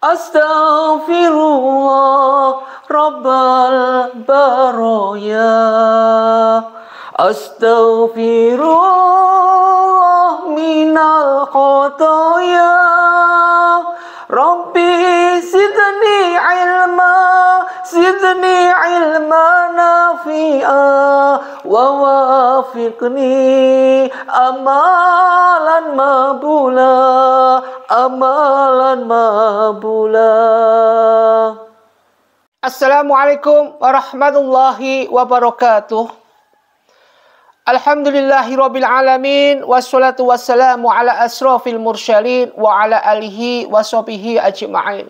Astaghfirullah Rabbal baraya. Astaghfirullah minal khotoya. Rabbi sidni ilma nafi'a wa wafiqni amalan mabula. Assalamualaikum warahmatullahi wabarakatuh. Alhamdulillahirabbil alamin wassalatu wassalamu ala asrofil mursyalin wa ala alihi washabihi ajma'in.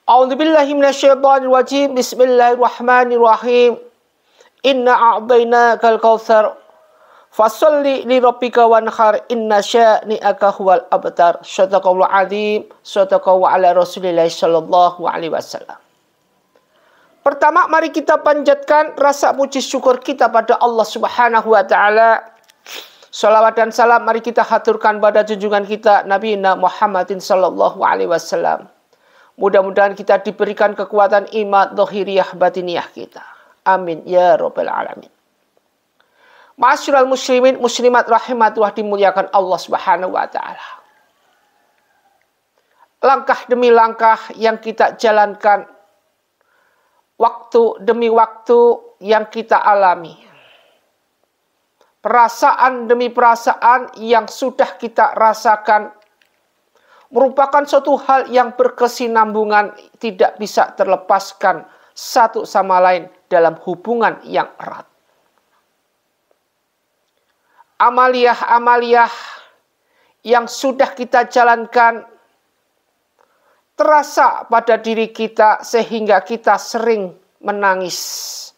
A'udzubillahi minasyaitonir rajim. Bismillahirrahmanirrahim. Inna a'tainakal kautsar fasholli li rabbika wanhar inna syani'aka huwal abtar. Shadaqallahu adzim. Shadaqallahu ala Rasulillahi sallallahu alaihi wasallam. Pertama, mari kita panjatkan rasa puji syukur kita pada Allah Subhanahu wa taala. Salawat dan salam mari kita haturkan pada junjungan kita Nabi Muhammadin sallallahu alaihi wasallam. Mudah-mudahan kita diberikan kekuatan iman zahiriyah batiniyah kita. Amin ya rabbal alamin. Ma'asyiral muslimin muslimat rahimatullah dimuliakan Allah Subhanahu wa taala. Langkah demi langkah yang kita jalankan, waktu demi waktu yang kita alami, perasaan demi perasaan yang sudah kita rasakan, merupakan suatu hal yang berkesinambungan, tidak bisa terlepaskan satu sama lain dalam hubungan yang erat. Amaliyah-amaliyah yang sudah kita jalankan terasa pada diri kita sehingga kita sering menangis.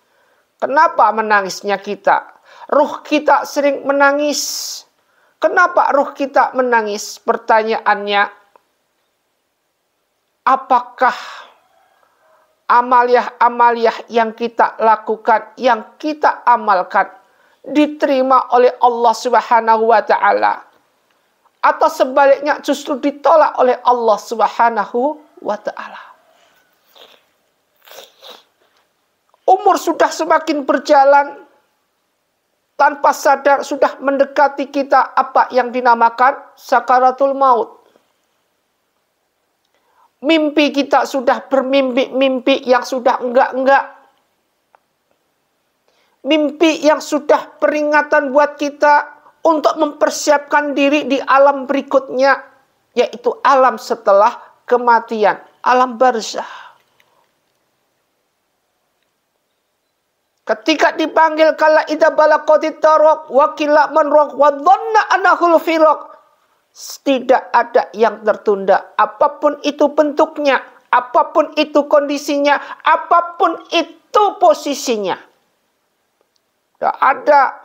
Kenapa menangisnya kita? Ruh kita sering menangis. Kenapa ruh kita menangis? Pertanyaannya, apakah amaliyah-amaliyah yang kita lakukan, yang kita amalkan, diterima oleh Allah Subhanahu wa taala? Atau sebaliknya justru ditolak oleh Allah Subhanahu wa ta'ala. Umur sudah semakin berjalan, tanpa sadar sudah mendekati kita apa yang dinamakan sakaratul maut. Mimpi kita sudah bermimpi-mimpi yang sudah enggak-enggak. Mimpi yang sudah peringatan buat kita untuk mempersiapkan diri di alam berikutnya, yaitu alam setelah kematian, alam barzah. Ketika dipanggil kala idza balaqatit taraq wa qila man raq wa dhanna annahul firaq, tidak ada yang tertunda, apapun itu bentuknya, apapun itu kondisinya, apapun itu posisinya. Tidak ada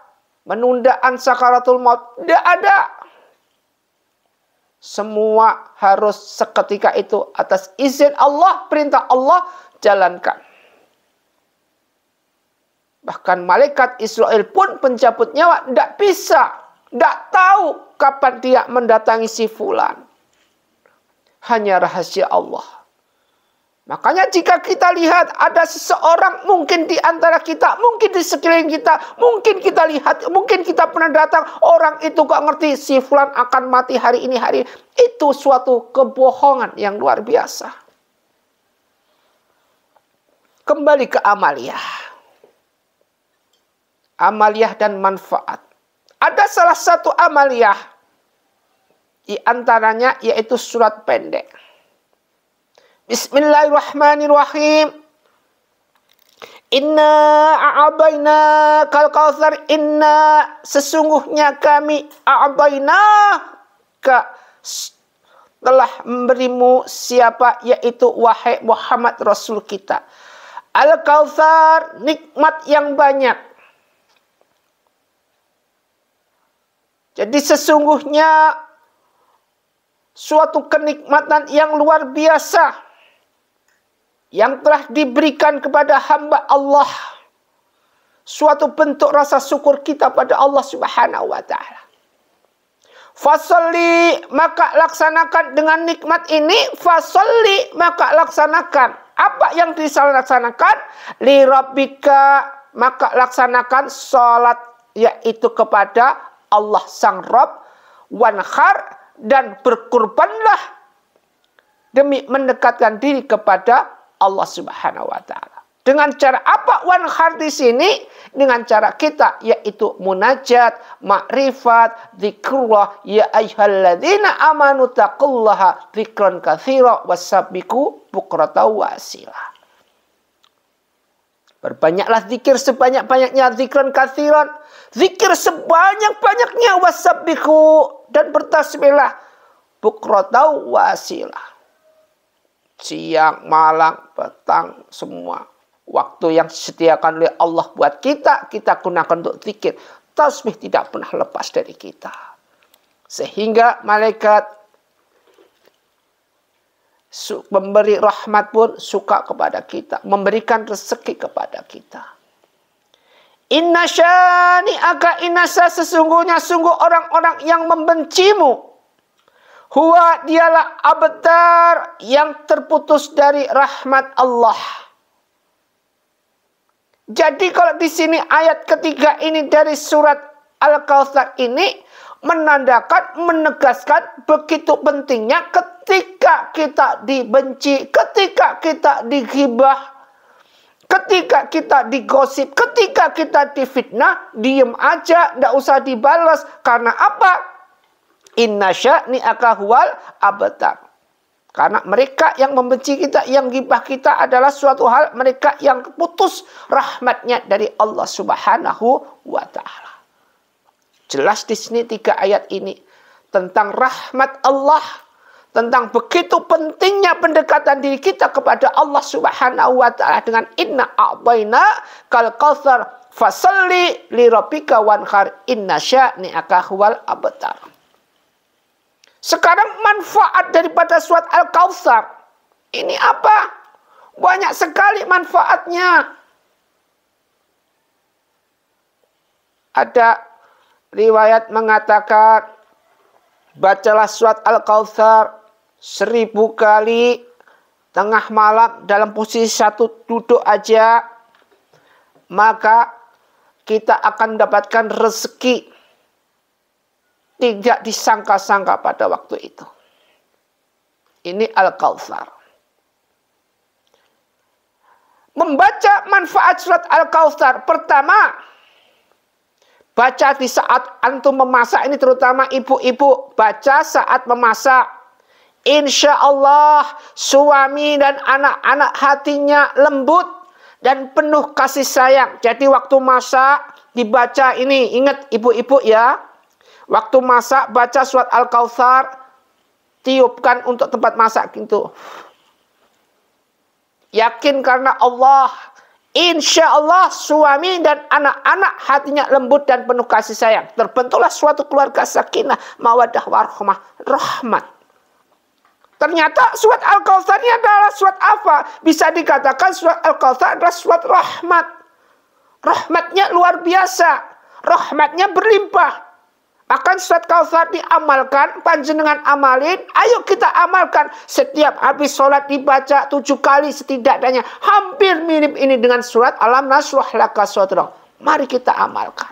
penundaan sakaratul maut, tidak ada. Semua harus seketika itu atas izin Allah, perintah Allah, jalankan. Bahkan malaikat Israel pun pencabut nyawa tidak bisa, tidak tahu kapan dia mendatangi si fulan. Hanya rahasia Allah. Makanya jika kita lihat ada seseorang mungkin di antara kita, mungkin di sekeliling kita, mungkin kita lihat, mungkin kita pernah datang, orang itu gak ngerti si fulan akan mati hari ini, hari ini. Itu suatu kebohongan yang luar biasa. Kembali ke amaliyah. Amaliyah dan manfaat. Ada salah satu amaliyah, di antaranya yaitu surat pendek. Bismillahirrahmanirrahim. Inna a'tainakal kautsar. Inna, sesungguhnya kami, a'tainaka, telah memberimu, siapa? Yaitu wahai Muhammad Rasul kita. Al-Kautsar, nikmat yang banyak. Jadi sesungguhnya suatu kenikmatan yang luar biasa yang telah diberikan kepada hamba Allah. Suatu bentuk rasa syukur kita pada Allah Subhanahu wa ta'ala. Fasolli, maka laksanakan dengan nikmat ini. Fasolli, maka laksanakan. Apa yang dilaksanakan? Li rabbika, maka laksanakan sholat, yaitu kepada Allah sang Rabb. Wanhar, dan berkurbanlah demi mendekatkan diri kepada Allah Subhanahu wa Ta'ala. Dengan cara apa wanhar di sini? Dengan cara kita, yaitu munajat, makrifat, zikrullah. Ya ayyuhalladzina amanu taqullaha dzikran katsira wasabbiqu bukrata wa asila. Berbanyaklah zikir sebanyak-banyaknya, zikran katsiran. Zikir sebanyak-banyaknya, wasabbiqu, dan bertasbihlah bukrata wa asila. Siang, malam, petang, semua waktu yang disediakan oleh Allah buat kita, kita gunakan untuk zikir. Tasbih tidak pernah lepas dari kita. Sehingga malaikat memberi rahmat pun suka kepada kita. Memberikan rezeki kepada kita. Inna syani'aka inasa, sesungguhnya sungguh orang-orang yang membencimu. Huwa, dialah abtar, yang terputus dari rahmat Allah. Jadi kalau di sini ayat ketiga ini dari surat Al-Kautsar ini menandakan, menegaskan begitu pentingnya ketika kita dibenci, ketika kita dighibah, ketika kita digosip, ketika kita difitnah, diem aja, tidak usah dibalas. Karena apa? Inna sya'ni'aka huwal abtar. Karena mereka yang membenci kita, yang ghibah kita adalah suatu hal mereka yang putus rahmatnya dari Allah Subhanahu wa Ta'ala. Jelas di sini 3 ayat ini tentang rahmat Allah, tentang begitu pentingnya pendekatan diri kita kepada Allah Subhanahu wa Ta'ala dengan inna a'tayna kal kautsar fasalli li rabbika wanhar inna sya'ni'aka huwal abtar. Sekarang manfaat daripada surat Al-Kautsar ini apa? Banyak sekali manfaatnya. Ada riwayat mengatakan, bacalah surat Al-Kautsar 1000 kali tengah malam dalam posisi satu duduk aja, maka kita akan mendapatkan rezeki tidak disangka-sangka pada waktu itu. Ini Al-Kautsar. Membaca manfaat surat Al-Kautsar. Pertama, baca di saat antum memasak. Ini terutama ibu-ibu. Baca saat memasak. Insya Allah suami dan anak-anak hatinya lembut dan penuh kasih sayang. Jadi waktu masak dibaca ini. Ingat ibu-ibu ya. Waktu masak, baca surat Al-Kautsar, tiupkan untuk tempat masak gitu. Yakin karena Allah, insya Allah suami dan anak-anak hatinya lembut dan penuh kasih sayang. Terbentuklah suatu keluarga sakinah, mawaddah warahmah, rahmat. Ternyata surat Al-Kautsar ini adalah surat apa? Bisa dikatakan surat Al-Kautsar adalah surat rahmat. Rahmatnya luar biasa. Rahmatnya berlimpah. Akan surat Kautsar diamalkan, panjenengan amalin, ayo kita amalkan. Setiap habis sholat dibaca 7 kali setidaknya. Hampir mirip ini dengan surat Alam Nashrah Laka Sadrak. Mari kita amalkan.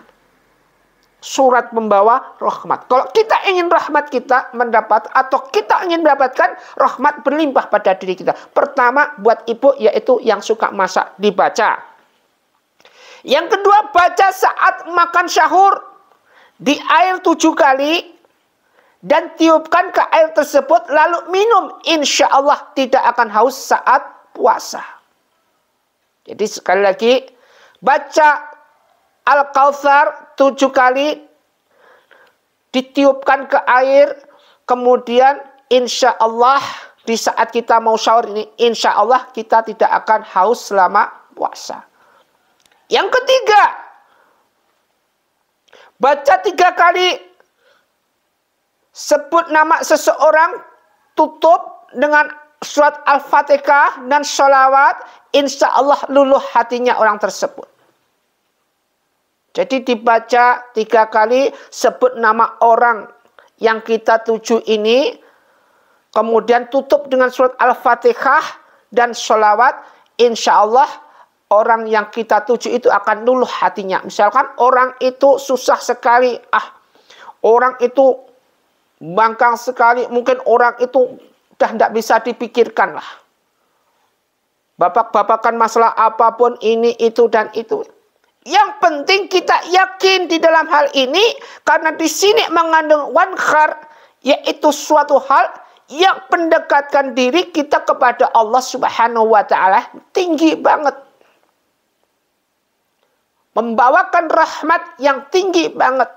Surat membawa rahmat. Kalau kita ingin rahmat kita mendapat, atau kita ingin mendapatkan rahmat berlimpah pada diri kita. Pertama buat ibu, yaitu yang suka masak, dibaca. Yang kedua, baca saat makan syahur. Di air 7 kali dan tiupkan ke air tersebut lalu minum, insya Allah tidak akan haus saat puasa. Jadi sekali lagi, baca Al-Kautsar 7 kali, ditiupkan ke air, kemudian insya Allah di saat kita mau sahur ini, insya Allah kita tidak akan haus selama puasa. Yang ketiga, baca 3 kali, sebut nama seseorang, tutup dengan surat Al-Fatihah dan sholawat, insya Allah luluh hatinya orang tersebut. Jadi dibaca 3 kali, sebut nama orang yang kita tuju ini, kemudian tutup dengan surat Al-Fatihah dan sholawat, insya Allah orang yang kita tuju itu akan luluh hatinya. Misalkan orang itu susah sekali, orang itu bangkang sekali, mungkin orang itu udah tidak bisa dipikirkan lah. Bapak-bapakan masalah apapun ini, itu, dan itu. Yang penting kita yakin di dalam hal ini, karena di sini mengandung wankhar, yaitu suatu hal yang mendekatkan diri kita kepada Allah Subhanahu wa Ta'ala tinggi banget. Membawakan rahmat yang tinggi banget.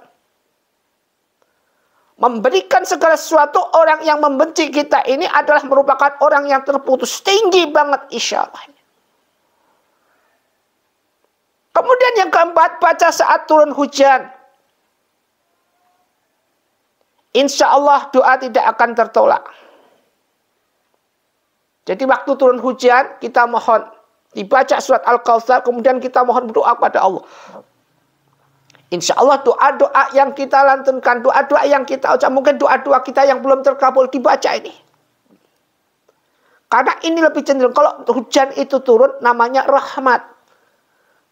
Memberikan segala sesuatu, orang yang membenci kita ini adalah merupakan orang yang terputus. Tinggi banget insya Allah. Kemudian yang keempat, baca saat turun hujan. Insya Allah doa tidak akan tertolak. Jadi waktu turun hujan, kita mohon. Dibaca surat Al-Kautsar, kemudian kita mohon berdoa kepada Allah. Insya Allah doa-doa yang kita lantunkan, doa-doa yang kita ucap, mungkin doa-doa kita yang belum terkabul, dibaca ini. Karena ini lebih cenderung, kalau hujan itu turun, namanya rahmat.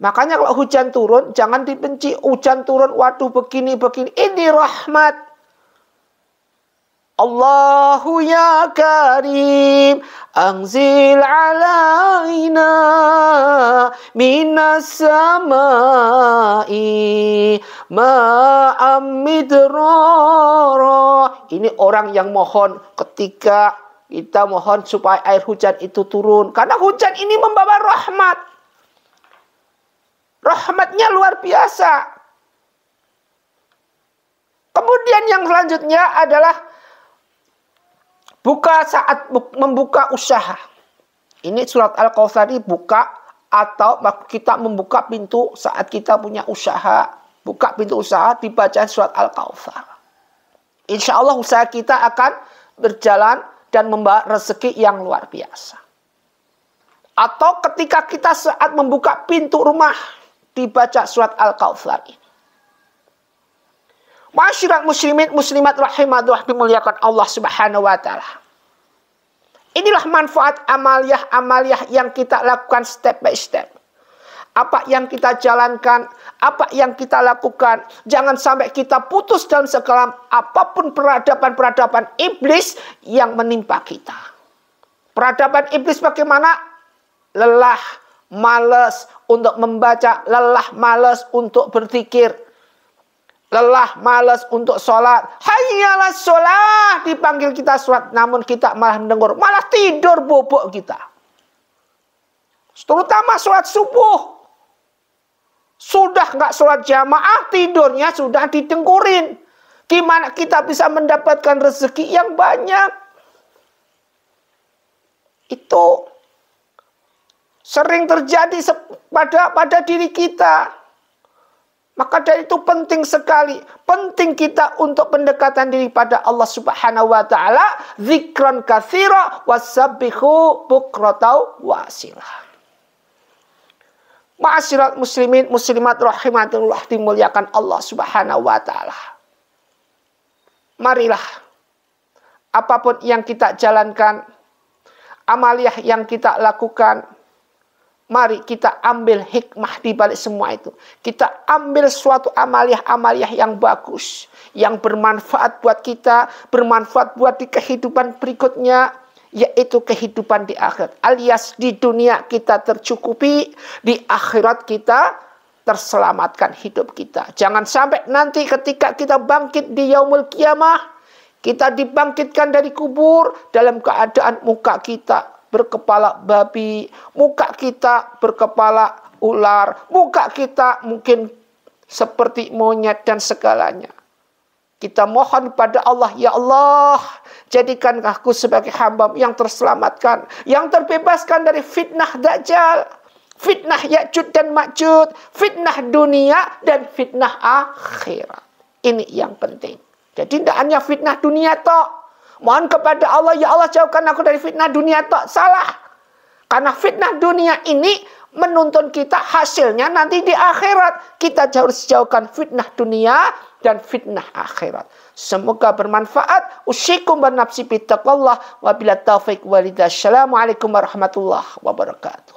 Makanya kalau hujan turun, jangan dibenci. Hujan turun, waduh begini-begini. Ini rahmat. Allahu ya Karim, anzil alaina minas samai ma'am midrara. Ini orang yang mohon ketika kita mohon supaya air hujan itu turun. Karena hujan ini membawa rahmat. Rahmatnya luar biasa. Kemudian yang selanjutnya adalah buka saat membuka usaha. Ini surat Al-Kautsar buka, atau kita membuka pintu saat kita punya usaha. Buka pintu usaha, dibaca surat Al-Kautsar. Insya Allah usaha kita akan berjalan dan membawa rezeki yang luar biasa. Atau ketika kita saat membuka pintu rumah, dibaca surat Al-Kautsar ini. Masyarakat muslimin muslimat rahimahullah dimuliakan Allah Subhanahu wa Ta'ala. Inilah manfaat amaliyah yang kita lakukan step by step. Apa yang kita jalankan, apa yang kita lakukan, jangan sampai kita putus dalam segala apapun peradaban-peradaban iblis yang menimpa kita. Peradaban iblis bagaimana? Lelah, malas untuk membaca, lelah, malas untuk berzikir. Lelah, malas untuk sholat. Hayyalah sholat. Dipanggil kita sholat. Namun kita malah mendengar. Malah tidur bobok kita. Terutama sholat subuh. Sudah nggak sholat jamaah. Tidurnya sudah didengkurin. Gimana kita bisa mendapatkan rezeki yang banyak? Itu sering terjadi pada diri kita. Maka dari itu penting sekali. Penting kita untuk pendekatan diri pada Allah Subhanahu wa Ta'ala. Zikran katsira wasabbihu bukratan wa asila. Ma'asyiral muslimin muslimat rahimatullah dimuliakan Allah Subhanahu wa Ta'ala. Marilah apapun yang kita jalankan, amaliyah yang kita lakukan, mari kita ambil hikmah di balik semua itu. Kita ambil suatu amaliyah yang bagus, yang bermanfaat buat kita, bermanfaat buat di kehidupan berikutnya, yaitu kehidupan di akhirat. Alias di dunia kita tercukupi, di akhirat kita terselamatkan hidup kita. Jangan sampai nanti ketika kita bangkit di yaumul kiamah, kita dibangkitkan dari kubur dalam keadaan muka kita berkepala babi, muka kita berkepala ular, muka kita mungkin seperti monyet dan segalanya. Kita mohon pada Allah, ya Allah, jadikan aku sebagai hamba yang terselamatkan, yang terbebaskan dari fitnah Dajjal, fitnah Ya'juj dan Ma'juj, fitnah dunia dan fitnah akhirat. Ini yang penting. Jadi tidak hanya fitnah dunia toh. Mohon kepada Allah, ya Allah jauhkan aku dari fitnah dunia tok. Salah. Karena fitnah dunia ini menuntun kita hasilnya nanti di akhirat. Kita harus jauhkan fitnah dunia dan fitnah akhirat. Semoga bermanfaat. Usikum wa nafsi bittaqallah wa bila taufiq walidayah. Assalamualaikum warahmatullahi wabarakatuh.